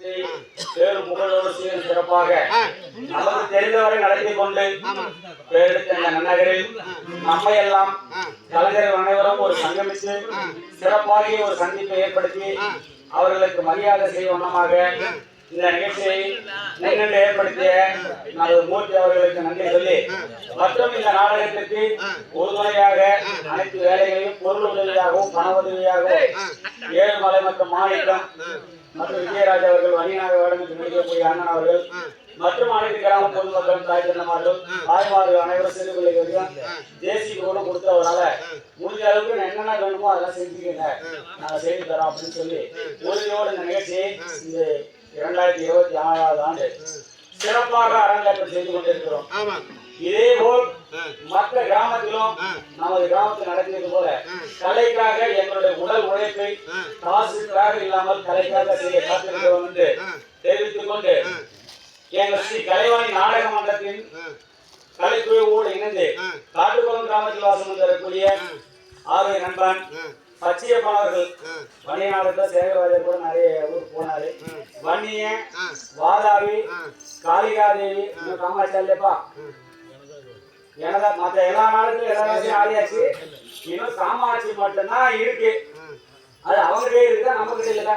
பேரு புகழோடு சிறப்பாக நமக்கு தெரிந்தவரை நடத்தி கொண்டு பேரெடுத்த இந்த நன்னகரில் நம்மை எல்லாம் கலைஞர்கள் அனைவரும் ஒரு சங்கமித்து சிறப்பாக ஒரு சந்திப்பை ஏற்படுத்தி அவர்களுக்கு மரியாதை செய்யும் வண்ணமாக இந்த நிகழ்ச்சியை முன்னின்று ஏற்படுத்திய நமது மூர்த்தி அவர்களுக்கு நன்றி சொல்லி மற்றும் இந்த நாடகத்திற்கு உறுதுணையாக அனைத்து வேலைகளையும் பொருள் உதவியாகவும் பண உதவியாகவும் ஏழுமலை மற்றும் மாநிலம் மற்றும் விஜயராஜ் அவர்கள் வணிகனாக வேடமிட்டு நடிக்கக்கூடிய அண்ணன் அவர்கள் மற்றும் அனைத்து கிராம பொதுமக்களும் தாய் தந்தமார்களும் தாய்மார்கள் அனைவரும் சிறு பிள்ளைகளுக்கும் தேசிய கூட கொடுத்தவரால முடிஞ்ச அளவுக்கு என்னென்ன வேணுமோ அதெல்லாம் செஞ்சுக்கங்க நாங்க செய்து தரோம் அப்படின்னு சொல்லி உறுதியோடு இந்த நிகழ்ச்சியை இந்த 2024 ஆண்டு சிறப்பாக அரங்கேற்றம் செய்து கொண்டிருக்கிறோம். இதேபோல் மற்ற கிராமத்திலும் நமது கிராமத்தில் நடக்கிறது போல கலைக்காக எங்களுடைய உடல் உழைப்பை காசுக்காக இல்லாமல் கலைக்காக செய்ய காத்திருக்கிறோம் என்று தெரிவித்துக் கொண்டு எங்கள் ஸ்ரீ கலைவாணி நாடக மன்றத்தின் கலைக்குழுவோடு இணைந்து காட்டுக்குளம் கிராமத்தில் வாசம் தரக்கூடிய ஆர்வை நண்பன் பச்சையப்பன் அவர்கள் வன்னிய நாடகத்தை சேகரவாஜர் கூட நிறைய ஊருக்கு போனாரு. வன்னிய வாதாபி காளிகாதேவி இன்னும் காமாட்சியாப்பா எனதா மற்ற எல்லா நாடுகளும் எல்லா ஆடியாச்சு. இன்னும் காமாட்சி மட்டும்தான் இருக்கு. அது அவங்ககிட்டே இருக்குதா நமக்கு இல்லதா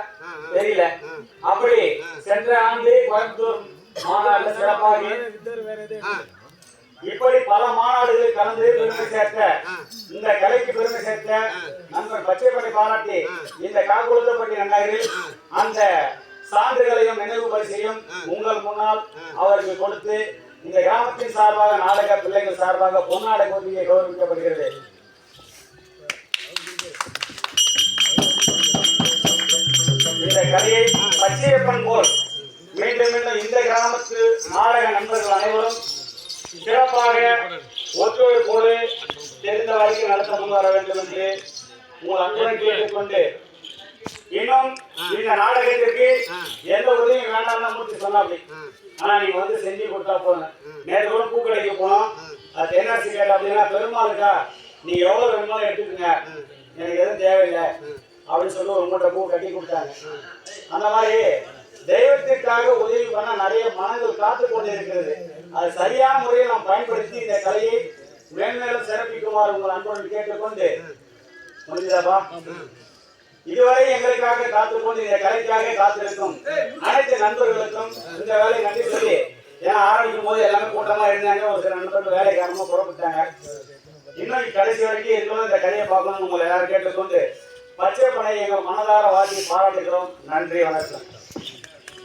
தெரியல. அப்படி சென்ற ஆண்டு கோயம்புத்தூர் மாநாடு சிறப்பாக இப்படி பல மாநாடுகளில் கலந்து பெருமை சேர்த்த இந்த கலைக்கு பெருமை சேர்த்த நண்பர் பச்சைப்பட்டை பாராட்டி இந்த காக்குளத்தப்பட்டி நகரில் அந்த சான்றுகளையும் நினைவு பரிசையும் உங்கள் முன்னால் அவருக்கு கொடுத்து இந்த கிராமத்தின் சார்பாக நாடக பிள்ளைகள் சார்பாக பொன்னாடை போட்டியை கௌரவிக்கப்படுகிறது. இந்த கலையை பச்சையப்பன் போல் மீண்டும் மீண்டும் இந்த கிராமத்து நாடக நண்பர்கள் அனைவரும் சிறப்பாக ஒத்துழைப்போடு தெரிந்த வரைக்கும் நடத்த முன் வர வேண்டும் என்று உங்கள் அன்புடன் கேட்டுக்கொண்டு இன்னும் இந்த நாடகத்திற்கு எந்த உதவியும் வேண்டாம்னு மூர்த்தி சொன்னாப்படி. ஆனா நீங்க வந்து செஞ்சு கொடுத்தா போதும். நேற்று கூட பூக்கடைக்கு போனோம். அது தென்னாசி கேட்டா அப்படின்னா பெருமாளுக்கா நீங்க எவ்வளவு வேணுமாலும் எடுத்துக்கோங்க, எனக்கு எதுவும் தேவையில்லை அப்படின்னு சொல்லி ஒரு மூட்டை பூ கட்டி கொடுத்தாங்க. அந்த மாதிரி தெய்வத்திற்காக உதவி பண்ண நிறைய மனங்கள் காத்து கொண்டு இருக்கிறது. அது சரியான முறையில் நாம் பயன்படுத்தி இந்த கலையை மேன்மேலும் சிறப்பிக்குமாறு உங்கள் அன்புடன் கேட்டுக்கொண்டு முடிஞ்சதாப்பா. இதுவரை எங்களுக்காக காத்துக்கொண்டு இந்த கலைக்காக காத்திருக்கும் அனைத்து நண்பர்களுக்கும் இந்த வேலை நன்றி சொல்லி, ஏன்னா ஆரம்பிக்கும் போது எல்லாமே கூட்டமா இருந்தாங்க, ஒரு சில நண்பர்கள் வேலை காரணமா புறப்பட்டாங்க. இன்னும் கடைசி வரைக்கும் இருக்கணும் இந்த கலையை பார்க்கணும்னு உங்களை எல்லாரும் கேட்டுக்கொண்டு பச்சைப்பனை எங்கள் மனதார வாசி பாராட்டுகிறோம். நன்றி, வணக்கம்.